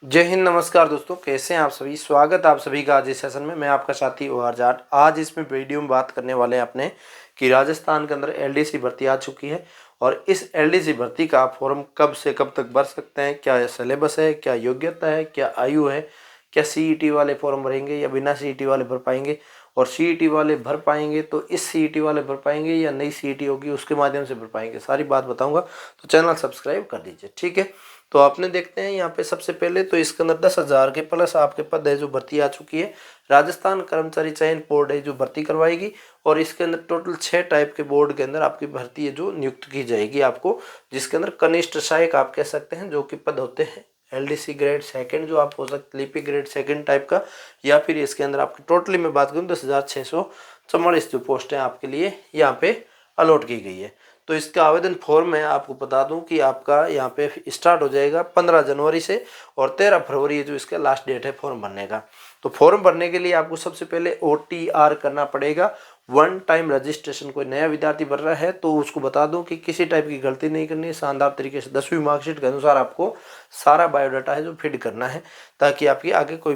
जय हिंद, नमस्कार दोस्तों, कैसे हैं आप सभी। स्वागत है आप सभी का आज इस सेशन में। मैं आपका साथी ओआर जाट। आज इसमें वीडियो में बात करने वाले हैं अपने कि राजस्थान के अंदर एलडीसी भर्ती आ चुकी है और इस एलडीसी भर्ती का फॉर्म कब से कब तक भर सकते हैं, क्या सिलेबस है, क्या योग्यता है, क्या आयु है, क्या सीईटी वाले फॉर्म भरेंगे या बिना सीईटी वाले भर पाएंगे, और सीईटी वाले भर पाएंगे तो इस सीईटी वाले भर पाएंगे या नई सीईटी होगी उसके माध्यम से भर पाएंगे, सारी बात बताऊंगा। तो चैनल सब्सक्राइब कर दीजिए, ठीक है। तो आपने देखते हैं यहाँ पे सबसे पहले तो इसके अंदर 10,000 के प्लस आपके पद है जो भर्ती आ चुकी है। राजस्थान कर्मचारी चयन बोर्ड है जो भर्ती करवाएगी और इसके अंदर टोटल 6 टाइप के बोर्ड के अंदर आपकी भर्ती है जो नियुक्त की जाएगी आपको, जिसके अंदर कनिष्ठ सहायक आप कह सकते हैं, जो कि पद होते हैं एलडीसी ग्रेड सेकंड जो आप हो सकते, लिपि ग्रेड सेकंड टाइप का, या फिर इसके अंदर आपकी टोटली मैं बात करूँ 10,644 जो पोस्टें आपके लिए यहाँ पे अलॉट की गई है। तो इसका आवेदन फॉर्म मैं आपको बता दूं कि आपका यहाँ पे स्टार्ट हो जाएगा 15 जनवरी से और 13 फरवरी जो इसका लास्ट डेट है फॉर्म भरने का। तो फॉर्म भरने के लिए आपको सबसे पहले OTR करना पड़ेगा, वन टाइम रजिस्ट्रेशन। कोई नया विद्यार्थी भर रहा है तो उसको बता दूं कि किसी टाइप की गलती नहीं करनी है, शानदार तरीके से 10वीं मार्कशीट के अनुसार आपको सारा बायोडाटा है जो फिट करना है, ताकि आपकी आगे कोई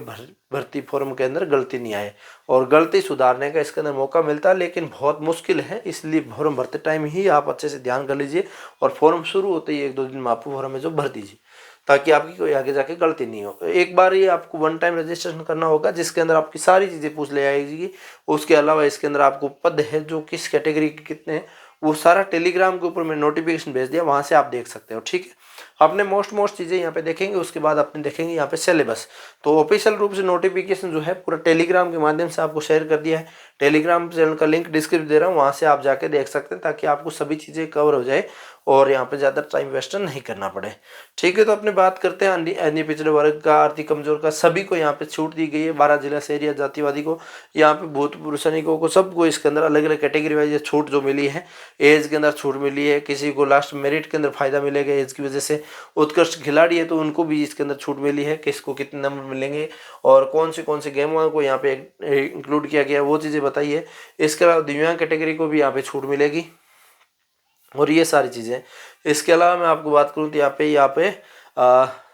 भर्ती फॉर्म के अंदर गलती नहीं आए। और गलती सुधारने का इसके अंदर मौका मिलता है, लेकिन बहुत मुश्किल है, इसलिए फॉर्म भरते टाइम ही आप अच्छे से ध्यान कर लीजिए और फॉर्म शुरू होते ही 1-2 दिन में आपको फॉर्म है जो भर दीजिए, ताकि आपकी कोई आगे जाके गलती नहीं हो। एक बार ये आपको वन टाइम रजिस्ट्रेशन करना होगा, जिसके अंदर आपकी सारी चीज़ें पूछ ले आएगी। उसके अलावा इसके अंदर आपको पद है जो किस कैटेगरी के कितने हैं वो सारा टेलीग्राम के ऊपर मैं नोटिफिकेशन भेज दिया, वहाँ से आप देख सकते हो, ठीक है। आपने मोस्ट चीज़ें यहाँ पे देखेंगे, उसके बाद आपने देखेंगे यहाँ पे सिलेबस। तो ऑफिशियल रूप से नोटिफिकेशन जो है पूरा टेलीग्राम के माध्यम से आपको शेयर कर दिया है। टेलीग्राम चैनल का लिंक डिस्क्रिप्शन दे रहा हूँ, वहाँ से आप जाके देख सकते हैं, ताकि आपको सभी चीज़ें कवर हो जाए और यहाँ पे ज़्यादा टाइम वेस्ट नहीं करना पड़े, ठीक है। तो अपने बात करते हैं अन्य पिछड़े वर्ग का, आर्थिक कमजोर का, सभी को यहाँ पे छूट दी गई है। 12 जिला से एरिया जातिवादी को, यहाँ पे भूतपूर्व सैनिकों को, सबको इसके अंदर अलग अलग कैटेगरी वाइज छूट जो मिली है। एज के अंदर छूट मिली है, किसी को लास्ट मेरिट के अंदर फायदा मिलेगा एज की वजह से। उत्कृष्ट खिलाड़ी है तो उनको भी इसके अंदर छूट मिली है, किसको कितने नंबर मिलेंगे और कौन से गेमों को यहाँ पे इंक्लूड किया गया वो चीज़ें बताइए। इसके अलावा दिव्यांग कैटेगरी को भी यहाँ पे छूट मिलेगी और ये सारी चीज़ें। इसके अलावा मैं आपको बात करूँ तो यहाँ पे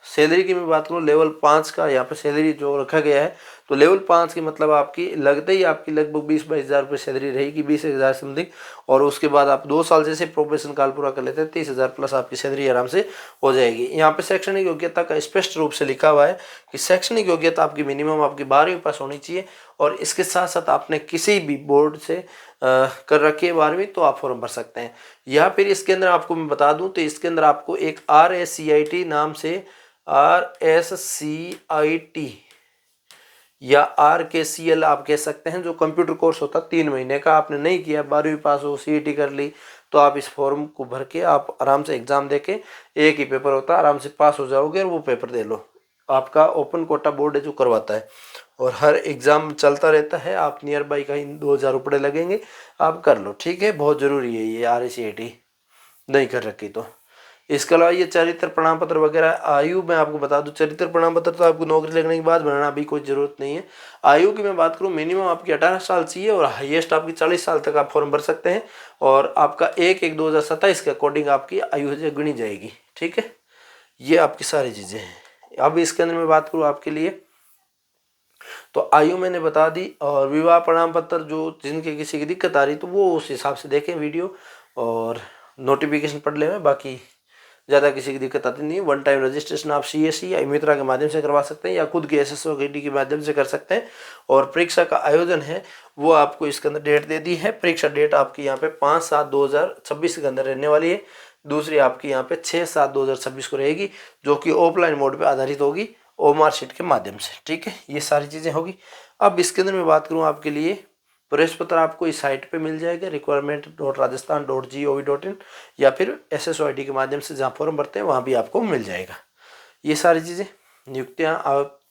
सैलरी की मैं बात करूँ, लेवल 5 का यहाँ पे सैलरी जो रखा गया है, तो लेवल 5 की मतलब आपकी लगते ही आपकी लगभग 20-22 हज़ार रुपये सैलरी रहेगी, 20,000 समथिंग। और उसके बाद आप 2 साल जैसे प्रोबेशन काल पूरा कर लेते हैं 30,000 प्लस आपकी सैलरी आराम से हो जाएगी। यहाँ पे शैक्षणिक योग्यता का स्पष्ट रूप से लिखा हुआ है कि शैक्षणिक योग्यता आपकी मिनिमम आपकी 12वीं पास होनी चाहिए और इसके साथ साथ आपने किसी भी बोर्ड से कर रखी है 12वीं तो आप फॉर्म भर सकते हैं। या फिर इसके अंदर आपको मैं बता दूं तो इसके अंदर आपको एक RSCIT नाम से, RSCIT या RKCL आप कह सकते हैं, जो कंप्यूटर कोर्स होता है 3 महीने का, आपने नहीं किया, 12वीं पास हो, CET कर ली, तो आप इस फॉर्म को भर के आप आराम से एग्जाम दे के, एक ही पेपर होता है, आराम से पास हो जाओगे और वो पेपर दे लो। आपका ओपन कोटा बोर्ड है जो करवाता है और हर एग्ज़ाम चलता रहता है। आप नियर बाई कहीं 2,000 रुपये लगेंगे, आप कर लो, ठीक है। बहुत ज़रूरी है ये RSCIT नहीं कर रखी तो। इसके अलावा ये चरित्र प्रमाण पत्र वगैरह, आयु मैं आपको बता दूं, चरित्र प्रमाण पत्र तो आपको नौकरी लगने के बाद बनाना, अभी कोई ज़रूरत नहीं है। आयु की मैं बात करूं, मिनिमम आपकी 18 साल चाहिए और हाईएस्ट आपकी 40 साल तक आप फॉर्म भर सकते हैं और आपका 1/1/2027 के अकॉर्डिंग आपकी आयु गिनी जाएगी, ठीक है। ये आपकी सारी चीज़ें हैं। अब इसके अंदर मैं बात करूँ आपके लिए, तो आयु मैंने बता दी और विवाह प्रमाण पत्र जो जिनके किसी की दिक्कत आ रही तो वो उस हिसाब से देखें वीडियो और नोटिफिकेशन पढ़ लें। बाकी ज़्यादा किसी की दिक्कत आती नहीं है। वन टाइम रजिस्ट्रेशन आप CSC या मित्रा के माध्यम से करवा सकते हैं या खुद के SSO के माध्यम से कर सकते हैं। और परीक्षा का आयोजन है वो आपको इसके अंदर डेट दे दी है। परीक्षा डेट आपकी यहाँ पे 5/7/2026 के अंदर रहने वाली है। दूसरी आपकी यहाँ पे 6/7/2026 को रहेगी, जो कि ऑफलाइन मोड पे आधारित होगी, OMR शीट के माध्यम से, ठीक है। ये सारी चीज़ें होगी। अब इसके अंदर मैं बात करूँ आपके लिए, प्रवेश पत्र आपको इस साइट पे मिल जाएगा requirement.rajasthan.gov.in या फिर SSO ID के माध्यम से जहाँ फॉर्म भरते हैं वहाँ भी आपको मिल जाएगा। ये सारी चीज़ें, नियुक्तियाँ,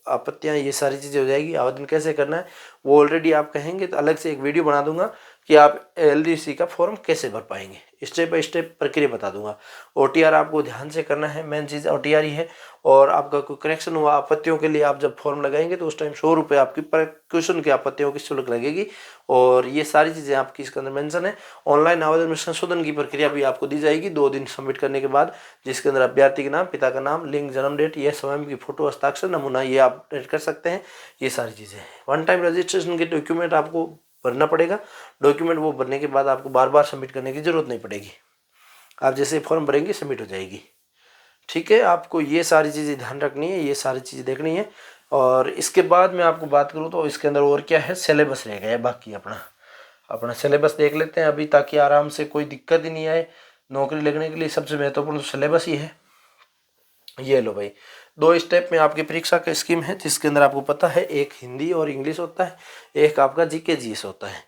आपत्तियाँ, ये सारी चीज़ें हो जाएगी। आवेदन कैसे करना है वो ऑलरेडी आप कहेंगे तो अलग से एक वीडियो बना दूंगा कि आप एलडीसी का फॉर्म कैसे भर पाएंगे। स्टेप बाय स्टेप प्रक्रिया बता दूंगा। ओटीआर आपको ध्यान से करना है, मेन चीज़ ओटीआर ही है। और आपका कोई करेक्शन हुआ आपत्तियों के लिए आप जब फॉर्म लगाएंगे तो उस टाइम 100 रुपये आपकी पर क्वेश्चन की आपत्तियों की शुल्क लगेगी। और ये सारी चीज़ें आपकी इसके अंदर मेंशन है। ऑनलाइन आवेदन में संशोधन की प्रक्रिया भी आपको दी जाएगी 2 दिन सबमिट करने के बाद, जिसके अंदर अभ्यर्थी का नाम, पिता का नाम, लिंग, जन्म डेट, ये स्वयं की फोटो, हस्ताक्षर, नमूना ये आप एड कर सकते हैं। ये सारी चीज़ें हैं। वन टाइम रजिस्ट्रेशन के डॉक्यूमेंट आपको भरना पड़ेगा। डॉक्यूमेंट वो भरने के बाद आपको बार बार सबमिट करने की जरूरत नहीं पड़ेगी। आप जैसे फॉर्म भरेंगे सबमिट हो जाएगी। ठीक है, आपको ये सारी चीज़ें ध्यान रखनी है, ये सारी चीज़ें देखनी है। और इसके बाद मैं आपको बात करूँ तो इसके अंदर और क्या है, सिलेबस रह गया बाकी अपना अपना सिलेबस देख लेते हैं अभी, ताकि आराम से कोई दिक्कत ही नहीं आए। नौकरी लगने के लिए सबसे महत्वपूर्ण तो सिलेबस ही है। ये लो भाई, 2 स्टेप में आपकी परीक्षा का स्कीम है, जिसके अंदर आपको पता है एक हिंदी और इंग्लिश होता है, एक आपका जीके जीएस होता है।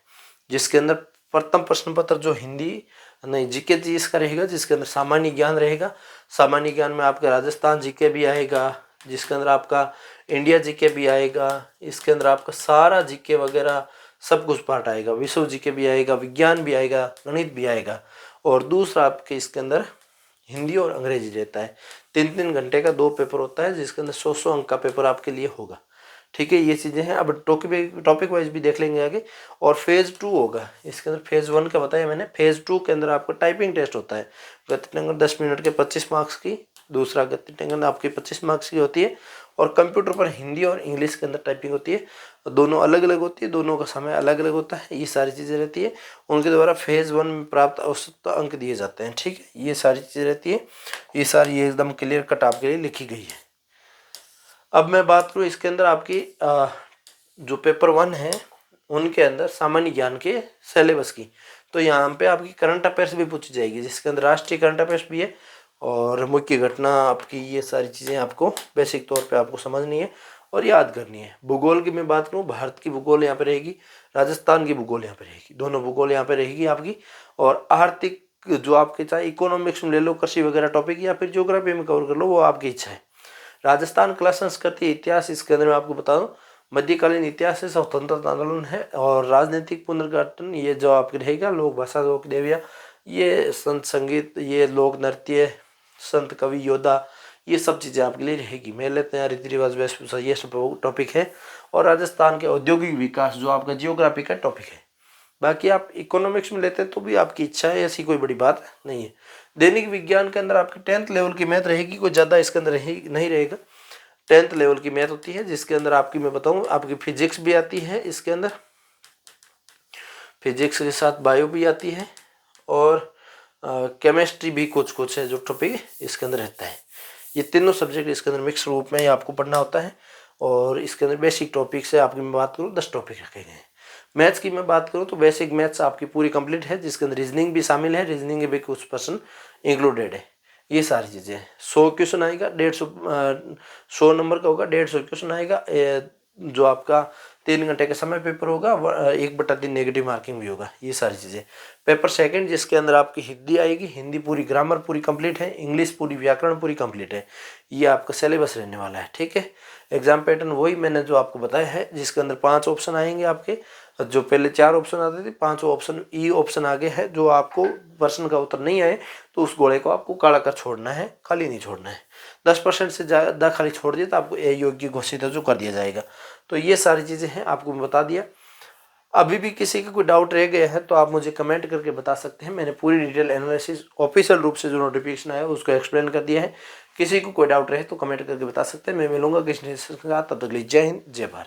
जिसके अंदर प्रथम प्रश्न पत्र जो हिंदी नहीं जीके जीएस का रहेगा, जिसके अंदर सामान्य ज्ञान रहेगा। सामान्य ज्ञान में आपका राजस्थान जीके भी आएगा, जिसके अंदर आपका इंडिया जीके भी आएगा। इसके अंदर आपका सारा जीके वगैरह सब कुछ पार्ट आएगा। विश्व जीके भी आएगा, विज्ञान भी आएगा, गणित भी आएगा। और दूसरा आपके इसके अंदर हिंदी और अंग्रेजी रहता है। 3-3 घंटे का 2 पेपर होता है, जिसके अंदर 100 अंक का पेपर आपके लिए होगा। ठीक है, ये चीज़ें हैं। अब टॉपिक वाइज भी देख लेंगे आगे। और फेज़ 2 होगा। इसके अंदर फेज़ 1 का बताया मैंने, फेज़ 2 के अंदर आपका टाइपिंग टेस्ट होता है। गति टंकन 10 मिनट के 25 मार्क्स की, दूसरा गति टंकन आपकी 25 मार्क्स की होती है। और कंप्यूटर पर हिंदी और इंग्लिश के अंदर टाइपिंग होती है। दोनों अलग अलग होती है, दोनों का समय अलग अलग होता है। ये सारी चीज़ें रहती है। उनके द्वारा फेज़ 1 में प्राप्त औसत अंक दिए जाते हैं। ठीक है, ये सारी चीज़ें रहती है। ये सारी ये एकदम क्लियर कट आपके लिए लिखी गई है। अब मैं बात करूँ इसके अंदर आपकी जो पेपर 1 है उनके अंदर सामान्य ज्ञान के सिलेबस की, तो यहाँ पे आपकी करंट अफेयर्स भी पूछी जाएगी, जिसके अंदर राष्ट्रीय करंट अफेयर्स भी है और मुख्य घटना आपकी। ये सारी चीज़ें आपको बेसिक तौर पे आपको समझनी है और याद करनी है। भूगोल की मैं बात करूँ, भारत की भूगोल यहाँ पे रहेगी, राजस्थान की भूगोल यहाँ पे रहेगी, दोनों भूगोल यहाँ पे रहेगी आपकी। और आर्थिक जो आपके चाहे इकोनॉमिक्स में ले लो, कृषि वगैरह टॉपिक, या फिर ज्योग्राफी में कवर कर लो, वो आपकी इच्छा है। राजस्थान कला संस्कृति इतिहास, इसके अंदर मैं आपको बता दूं मध्यकालीन इतिहास है, स्वतंत्रता आंदोलन है और राजनीतिक पुनर्गठन, ये जो आपके रहेगा। लोक भाषा, लोक देविया, ये संत संगीत, ये लोक नृत्य, संत कवि योद्धा, ये सब चीज़ें आपके लिए रहेगी। मेले लेते हैं रीति रिवाज वेशभूषा, ये सब टॉपिक है। और राजस्थान के औद्योगिक विकास जो आपका जियोग्राफी का टॉपिक है। बाकी आप इकोनॉमिक्स में लेते तो भी आपकी इच्छा है, ऐसी कोई बड़ी बात नहीं है। दैनिक विज्ञान के अंदर आपकी 10th लेवल की मैथ रहेगी, कोई ज़्यादा इसके अंदर नहीं रहेगा। 10th लेवल की मैथ होती है, जिसके अंदर आपकी मैं बताऊं आपकी फिजिक्स भी आती है, इसके अंदर फिजिक्स के साथ बायो भी आती है और केमिस्ट्री भी कुछ है जो टॉपिक इसके अंदर रहता है। ये तीनों सब्जेक्ट इसके अंदर मिक्स रूप में आपको पढ़ना होता है। और इसके अंदर बेसिक टॉपिक से आपकी मैं बात करूँ 10 टॉपिक रखे गए हैं। मैथ्स की मैं बात करूँ तो बेसिक मैथ्स आपकी पूरी कंप्लीट है, जिसके अंदर रीजनिंग भी शामिल है, रीजनिंग के भी कुछ पर्सन इंक्लूडेड है। ये सारी चीज़ें 100 क्वेश्चन आएगा, 100 नंबर का होगा, 150 क्वेश्चन आएगा। जो आपका 3 घंटे का समय पेपर होगा, 1/3 नेगेटिव मार्किंग भी होगा। ये सारी चीज़ें। पेपर सेकंड, जिसके अंदर आपकी हिंदी आएगी, हिंदी पूरी ग्रामर पूरी कंप्लीट है, इंग्लिश पूरी व्याकरण पूरी कंप्लीट है। ये आपका सिलेबस रहने वाला है। ठीक है, एग्जाम पैटर्न वही मैंने जो आपको बताया है, जिसके अंदर 5 ऑप्शन आएंगे आपके। जो पहले 4 ऑप्शन आते थे, 5 ऑप्शन ई ऑप्शन आगे है। जो आपको प्रश्न का उत्तर नहीं आए तो उस घोड़े को आपको काढ़ा कर छोड़ना है, खाली नहीं छोड़ना है। 10% से ज़्यादा खाली छोड़ दिया तो आपको अयोग्य घोषित जो कर दिया जाएगा। तो ये सारी चीज़ें हैं, आपको मैं बता दिया। अभी भी किसी का कोई डाउट रह गया है तो आप मुझे कमेंट करके बता सकते हैं। मैंने पूरी डिटेल एनालिसिस ऑफिशियल रूप से जो नोटिफिकेशन आया उसको एक्सप्लेन कर दिया है। किसी को कोई डाउट रहे तो कमेंट करके बता सकते हैं। मैं मिलूंगा किसी ने, तब तक के लिए जय हिंद, जय भारत।